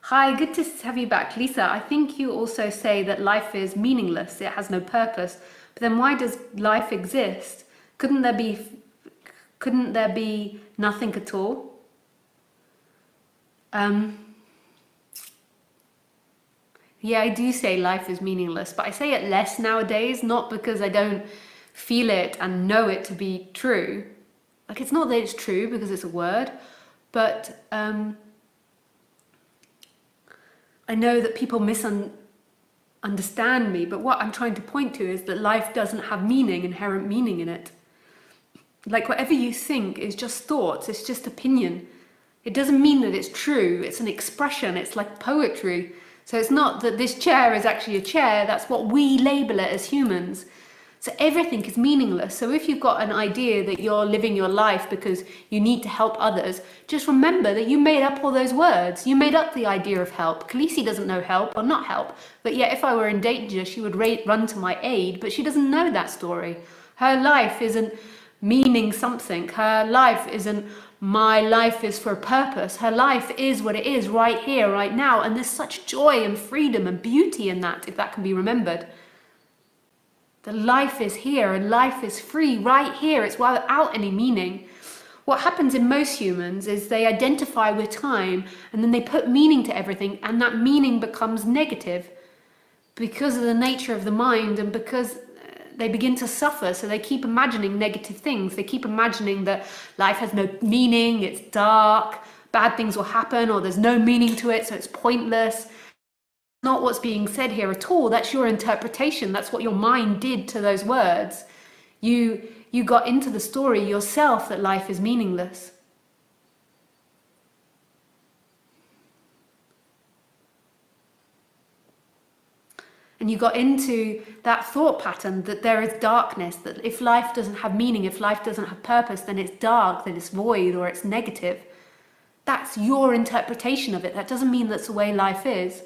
Hi, good to have you back, Lisa. I think you also say that life is meaningless, it has no purpose. But then why does life exist? Couldn't there be couldn't there be nothing at all? Um, yeah, I do say life is meaningless, but I say it less nowadays, not because I don't feel it and know it to be true. Like, it's not that it's true because it's a word, but I know that people misunderstand me, but what I'm trying to point to is that life doesn't have meaning, inherent meaning in it. Like, whatever you think is just thoughts, it's just opinion. It doesn't mean that it's true, it's an expression, it's like poetry. So it's not that this chair is actually a chair, that's what we label it as humans. So everything is meaningless. So if you've got an idea that you're living your life because you need to help others, just remember that you made up all those words. You made up the idea of help. Khaleesi doesn't know help or not help, but yet if I were in danger, she would run to my aid, but she doesn't know that story. Her life isn't meaning something. Her life isn't my life is for a purpose. Her life is what it is right here, right now. And there's such joy and freedom and beauty in that, if that can be remembered. The life is here and life is free right here. It's without any meaning. What happens in most humans is they identify with time and then they put meaning to everything, and that meaning becomes negative because of the nature of the mind and because they begin to suffer. So they keep imagining negative things. They keep imagining that life has no meaning, it's dark, bad things will happen, or there's no meaning to it, so it's pointless. Not what's being said here at all. That's your interpretation. That's what your mind did to those words. You got into the story yourself that life is meaningless. And you got into that thought pattern that there is darkness, that if life doesn't have meaning, if life doesn't have purpose, then it's dark, then it's void, or it's negative. That's your interpretation of it. That doesn't mean that's the way life is.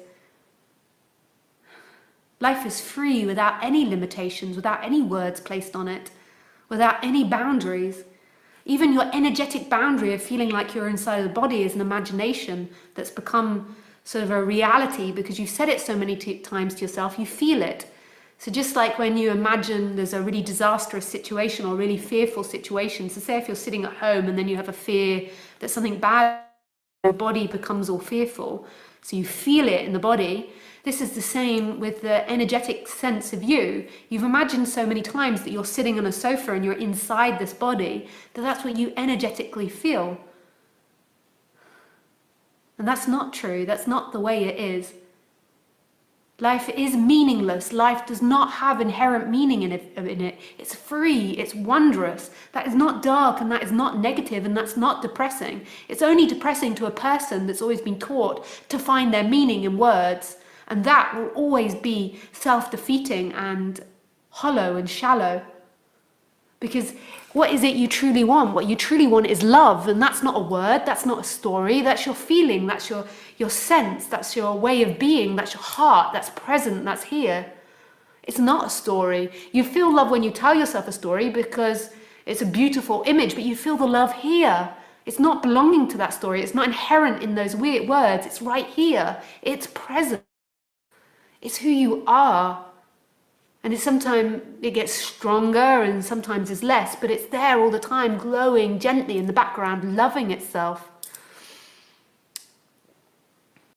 Life is free without any limitations, without any words placed on it, without any boundaries. Even your energetic boundary of feeling like you're inside of the body is an imagination that's become sort of a reality because you've said it so many times to yourself, you feel it. So just like when you imagine there's a really disastrous situation or really fearful situation, so say if you're sitting at home and then you have a fear that something bad, your body becomes all fearful, so you feel it in the body. This is the same with the energetic sense of you. You've imagined so many times that you're sitting on a sofa and you're inside this body, that that's what you energetically feel. And that's not true. That's not the way it is. Life is meaningless. Life does not have inherent meaning in it. It's free. It's wondrous. That is not dark, and that is not negative, and that's not depressing. It's only depressing to a person that's always been taught to find their meaning in words. And that will always be self-defeating and hollow and shallow. Because what is it you truly want? What you truly want is love, and that's not a word, that's not a story, that's your feeling, that's your sense, that's your way of being, that's your heart, that's present, that's here. It's not a story. You feel love when you tell yourself a story because it's a beautiful image, but you feel the love here. It's not belonging to that story, it's not inherent in those weird words, it's right here, it's present. It's who you are. And sometimes it gets stronger and sometimes it's less, but it's there all the time, glowing gently in the background, loving itself.